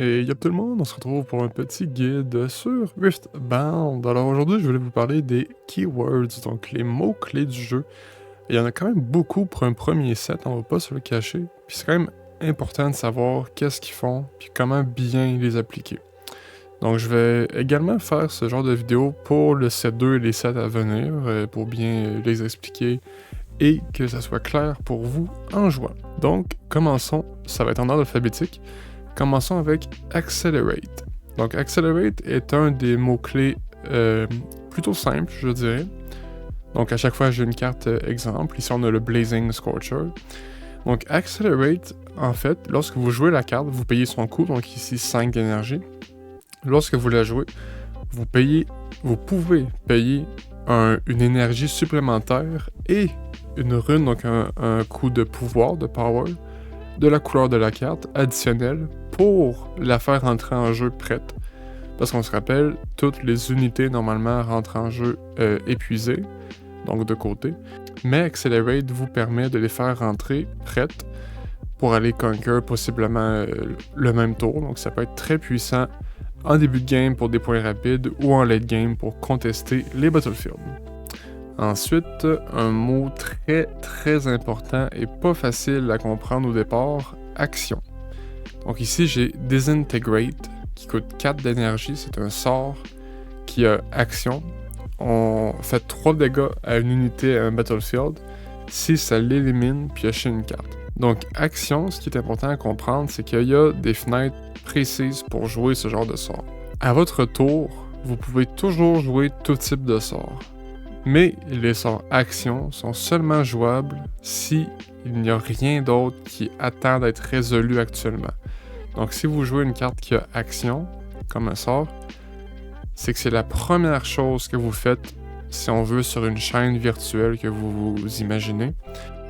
Et y'a tout le monde, on se retrouve pour un petit guide sur Riftbound. Alors aujourd'hui, je voulais vous parler des keywords, donc les mots-clés du jeu. Il y en a quand même beaucoup pour un premier set, on va pas se le cacher. Puis c'est quand même important de savoir qu'est-ce qu'ils font, puis comment bien les appliquer. Donc je vais également faire ce genre de vidéo pour le set 2 et les sets à venir, pour bien les expliquer et que ça soit clair pour vous en jouant. Donc commençons, ça va être en ordre alphabétique. Commençons avec Accelerate. Donc Accelerate est un des mots-clés plutôt simples, je dirais. Donc à chaque fois j'ai une carte exemple, ici on a le Blazing Scorcher. Donc Accelerate, en fait, lorsque vous jouez la carte, vous payez son coût, donc ici 5 d'énergie. Lorsque vous la jouez, vous pouvez payer une énergie supplémentaire et une rune, donc un coup de pouvoir, de power, de la couleur de la carte additionnelle pour la faire entrer en jeu prête. Parce qu'on se rappelle, toutes les unités normalement rentrent en jeu épuisées, donc de côté. Mais Accelerate vous permet de les faire rentrer prêtes pour aller conquer possiblement le même tour. Donc ça peut être très puissant en début de game pour des points rapides ou en late game pour contester les battlefields. Ensuite, un mot très important et pas facile à comprendre au départ, action. Donc ici j'ai Disintegrate qui coûte 4 d'énergie, c'est un sort qui a action. On fait 3 dégâts à une unité à un battlefield si ça l'élimine piocher une carte. Donc action, ce qui est important à comprendre, c'est qu'il y a des fenêtres précises pour jouer ce genre de sort. À votre tour, vous pouvez toujours jouer tout type de sort. Mais les sorts action sont seulement jouables si il n'y a rien d'autre qui attend d'être résolu actuellement. Donc si vous jouez une carte qui a action, comme un sort, c'est que c'est la première chose que vous faites, si on veut, sur une chaîne virtuelle que vous vous imaginez.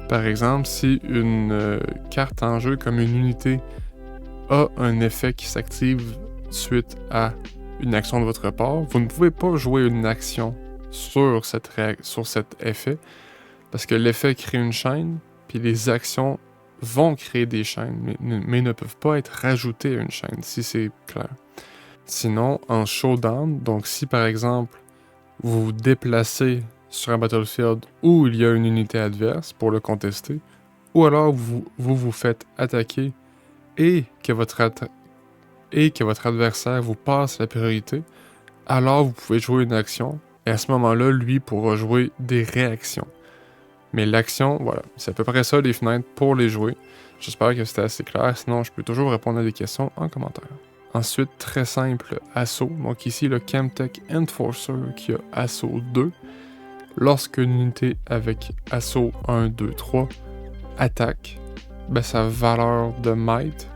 Par exemple, si une carte en jeu comme une unité a un effet qui s'active suite à une action de votre part, vous ne pouvez pas jouer une action sur cet effet, parce que l'effet crée une chaîne, puis les actions vont créer des chaînes, mais ne peuvent pas être rajoutées à une chaîne, si c'est clair. Sinon, en showdown, donc si par exemple, vous vous déplacez sur un battlefield où il y a une unité adverse pour le contester, ou alors vous faites attaquer et que votre adversaire vous passe la priorité, alors vous pouvez jouer une action, et à ce moment-là, lui pourra jouer des réactions. Mais l'action, voilà, c'est à peu près ça les fenêtres pour les jouer. J'espère que c'était assez clair, sinon je peux toujours répondre à des questions en commentaire. Ensuite, très simple, assaut. Donc ici, le Chemtech Enforcer qui a assaut 2. Lorsqu'une unité avec assaut 1, 2, 3 attaque, sa valeur de might,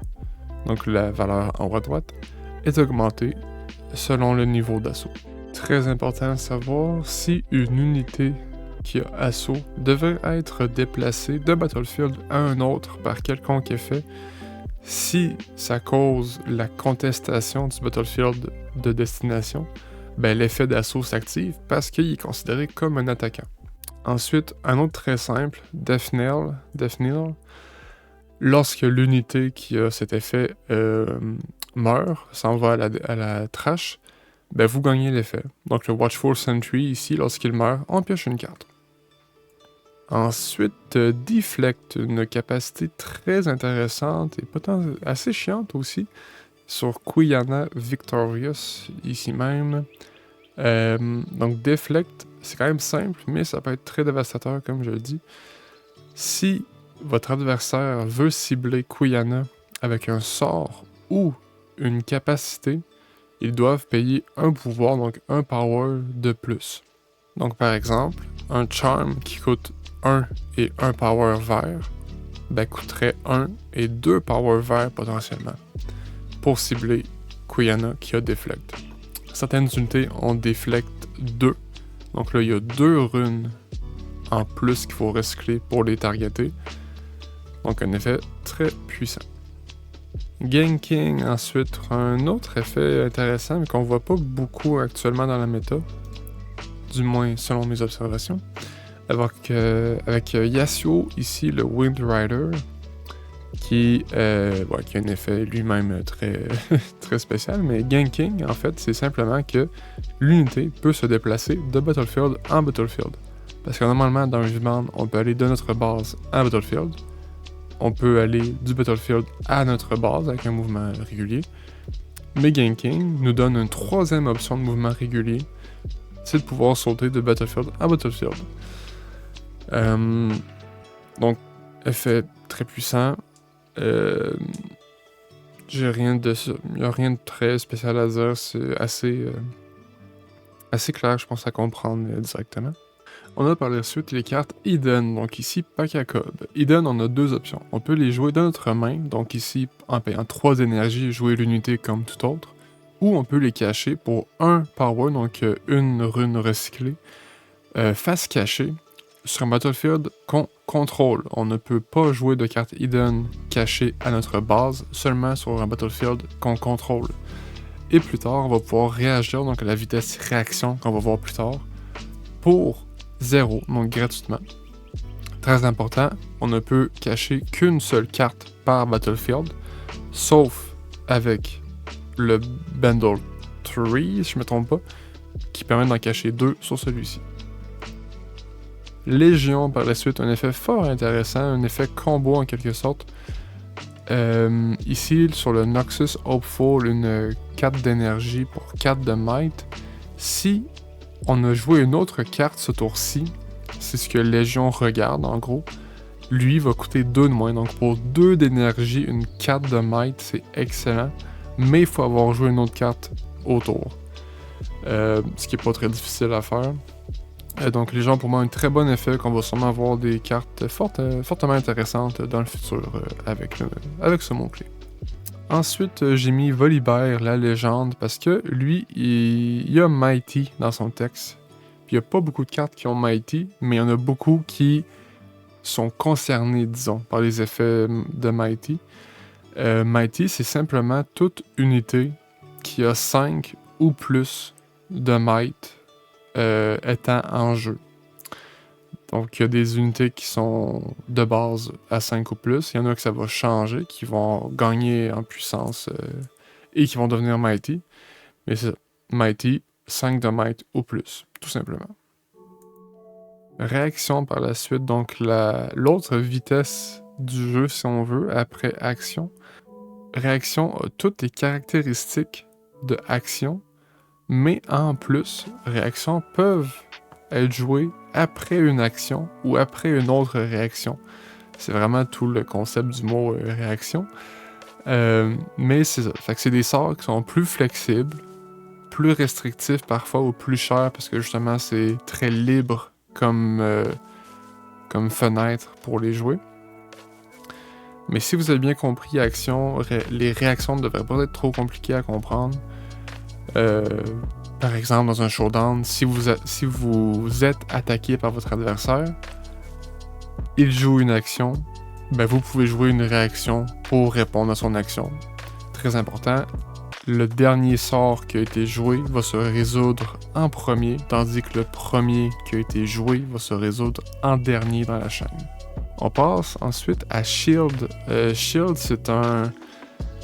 donc la valeur en haut à droite, est augmentée selon le niveau d'assaut. Très important à savoir, si une unité qui a assaut devait être déplacée d'un battlefield à un autre par quelconque effet, si ça cause la contestation du battlefield de destination, l'effet d'assaut s'active parce qu'il est considéré comme un attaquant. Ensuite, un autre très simple, Death Knell. Lorsque l'unité qui a cet effet meurt, s'en va à la trash, vous gagnez l'effet. Donc le Watchful Sentry ici, lorsqu'il meurt, on pioche une carte. Ensuite, Deflect, une capacité très intéressante et peut-être assez chiante aussi, sur Quyanna Victorious, ici même. Donc Deflect, c'est quand même simple, mais ça peut être très dévastateur, comme je le dis. Si votre adversaire veut cibler Quyanna avec un sort ou une capacité, ils doivent payer un pouvoir, donc un power de plus. Donc par exemple, un charm qui coûte 1 et 1 power vert, coûterait 1 et 2 power verts potentiellement, pour cibler Quyanna qui a Deflect. Certaines unités ont Deflect 2, donc là il y a 2 runes en plus qu'il faut recycler pour les targeter, donc un effet très puissant. Ganking ensuite, un autre effet intéressant mais qu'on voit pas beaucoup actuellement dans la méta, du moins selon mes observations, avec Yasuo ici, le Wind Rider. qui a un effet lui-même très, très spécial, mais ganking, en fait, c'est simplement que l'unité peut se déplacer de battlefield en battlefield. Parce que normalement, dans Wishbound, on peut aller de notre base à battlefield, on peut aller du battlefield à notre base avec un mouvement régulier, mais ganking nous donne une troisième option de mouvement régulier, c'est de pouvoir sauter de battlefield à battlefield. Donc, effet très puissant. J'ai rien de ça. Il n'y a rien de très spécial à dire. C'est assez clair, je pense, à comprendre directement. On a par la suite les cartes Hidden, donc ici Pakakob. Hidden, on a deux options. On peut les jouer dans notre main, donc ici en payant 3 énergies, jouer l'unité comme tout autre. Ou on peut les cacher pour 1 power, donc une rune recyclée, face cachée, sur un battlefield qu'on contrôle. On ne peut pas jouer de cartes Hidden cachées à notre base, seulement sur un battlefield qu'on contrôle. Et plus tard, on va pouvoir réagir, donc à la vitesse réaction qu'on va voir plus tard, pour 0, donc gratuitement. Très important, on ne peut cacher qu'une seule carte par battlefield, sauf avec le Bundle 3, si je me trompe pas, qui permet d'en cacher 2 sur celui-ci. Légion, par la suite, un effet fort intéressant, un effet combo en quelque sorte. Ici, sur le Noxus Hopeful, une 4 d'énergie pour 4 de might. Si on a joué une autre carte ce tour-ci, c'est ce que Légion regarde en gros, lui va coûter 2 de moins. Donc pour 2 d'énergie, une 4 de might, c'est excellent. Mais il faut avoir joué une autre carte autour. Ce qui est pas très difficile à faire. Donc les gens, pour moi, un très bon effet qu'on va sûrement avoir des cartes fortement intéressantes dans le futur avec ce mot-clé. Ensuite, j'ai mis Volibear, la légende, parce que lui, il y a Mighty dans son texte. Puis il n'y a pas beaucoup de cartes qui ont Mighty, mais il y en a beaucoup qui sont concernées, disons, par les effets de Mighty. Mighty, c'est simplement toute unité qui a 5 ou plus de might étant en jeu. Donc, il y a des unités qui sont de base à 5 ou plus. Il y en a que ça va changer, qui vont gagner en puissance et qui vont devenir Mighty. Mais c'est Mighty, 5 de might ou plus, tout simplement. Réaction par la suite, donc l'autre vitesse du jeu, si on veut, après action. Réaction a toutes les caractéristiques de action, mais en plus, réactions peuvent être jouées après une action ou après une autre réaction. C'est vraiment tout le concept du mot réaction. Mais c'est ça. Fait que c'est des sorts qui sont plus flexibles, plus restrictifs parfois ou plus chers parce que justement c'est très libre comme fenêtre pour les jouer. Mais si vous avez bien compris action, les réactions ne devraient pas être trop compliquées à comprendre. Par exemple, dans un showdown, si vous êtes attaqué par votre adversaire, il joue une action, ben vous pouvez jouer une réaction pour répondre à son action. Très important, le dernier sort qui a été joué va se résoudre en premier, tandis que le premier qui a été joué va se résoudre en dernier dans la chaîne. On passe ensuite à Shield. Shield,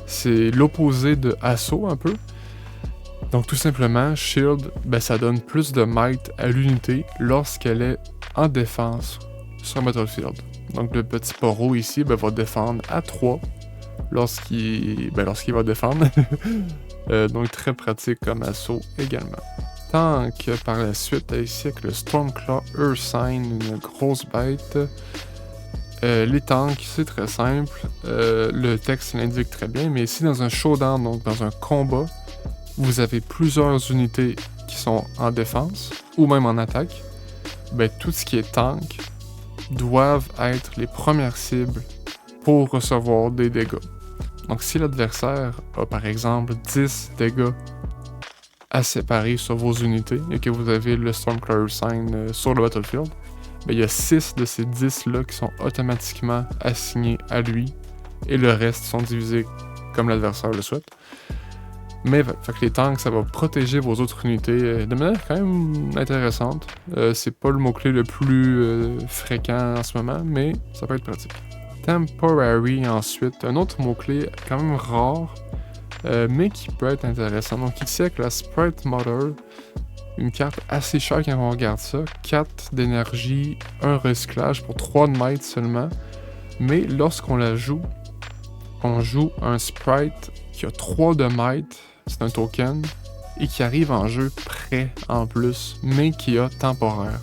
c'est l'opposé de Assaut un peu. Donc tout simplement, Shield, ben, ça donne plus de might à l'unité lorsqu'elle est en défense sur un battlefield. Donc le petit poro ici ben, va défendre à 3 lorsqu'il va défendre. Donc très pratique comme assaut également. Tank par la suite ici avec le Stormclaw Ursine, une grosse bête. Les tanks, c'est très simple. Le texte l'indique très bien, mais ici dans un showdown, donc dans un combat, vous avez plusieurs unités qui sont en défense ou même en attaque. Ben, tout ce qui est tank doivent être les premières cibles pour recevoir des dégâts. Donc si l'adversaire a par exemple 10 dégâts à séparer sur vos unités et que vous avez le Stormclaw Ursine sur le battlefield, ben, il y a 6 de ces 10-là qui sont automatiquement assignés à lui et le reste sont divisés comme l'adversaire le souhaite. Mais fait que les tanks, ça va protéger vos autres unités de manière quand même intéressante. C'est pas le mot-clé le plus fréquent en ce moment, mais ça peut être pratique. Temporary ensuite, un autre mot-clé quand même rare, mais qui peut être intéressant. Donc ici avec la Sprite Mother, une carte assez chère quand on regarde ça, 4 d'énergie, 1 recyclage pour 3 de might seulement, mais lorsqu'on la joue, on joue un Sprite qui a 3 de might, c'est un token, et qui arrive en jeu prêt en plus, mais qui a temporaire.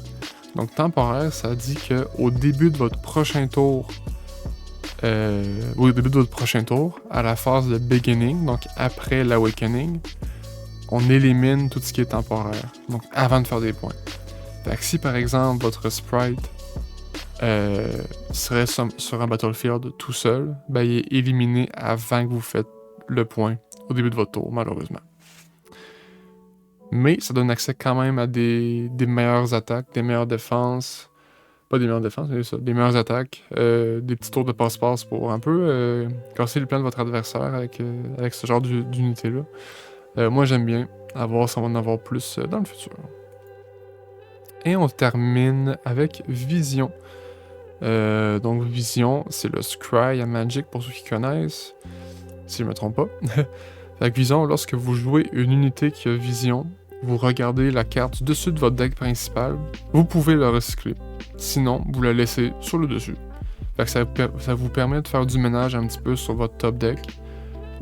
Donc temporaire, ça dit que au début de votre prochain tour, à la phase de beginning, donc après l'awakening, on élimine tout ce qui est temporaire, donc avant de faire des points. Fait que si par exemple votre sprite serait sur un battlefield tout seul, ben il est éliminé avant que vous faites le point au début de votre tour, malheureusement. Mais ça donne accès quand même à des meilleures attaques, des meilleures défenses. Pas des meilleures défenses, mais ça, des meilleures attaques, des petits tours de passe-passe pour un peu casser le plan de votre adversaire avec ce genre d'unité-là. Moi j'aime bien, à voir si on va en avoir plus dans le futur. Et on termine avec Vision. Donc Vision, c'est le Scry à Magic pour ceux qui connaissent, si je me trompe pas. Avec Vision, lorsque vous jouez une unité qui a Vision, vous regardez la carte du dessus de votre deck principal, vous pouvez la recycler. Sinon, vous la laissez sur le dessus. Fait que ça vous permet de faire du ménage un petit peu sur votre top deck,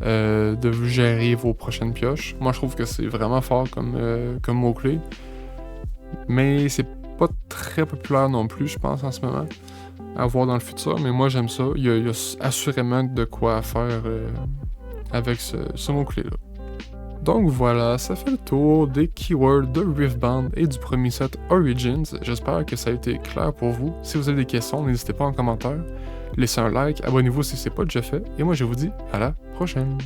de gérer vos prochaines pioches. Moi, je trouve que c'est vraiment fort comme mot-clé, mais c'est pas très populaire non plus, je pense, en ce moment, à voir dans le futur, mais moi, j'aime ça. Il y a assurément de quoi faire avec ce mot-clé-là. Donc voilà, ça fait le tour des keywords de Riftbound et du premier set Origins. J'espère que ça a été clair pour vous. Si vous avez des questions, n'hésitez pas en commentaire. Laissez un like, abonnez-vous si ce n'est pas déjà fait, et moi je vous dis à la prochaine.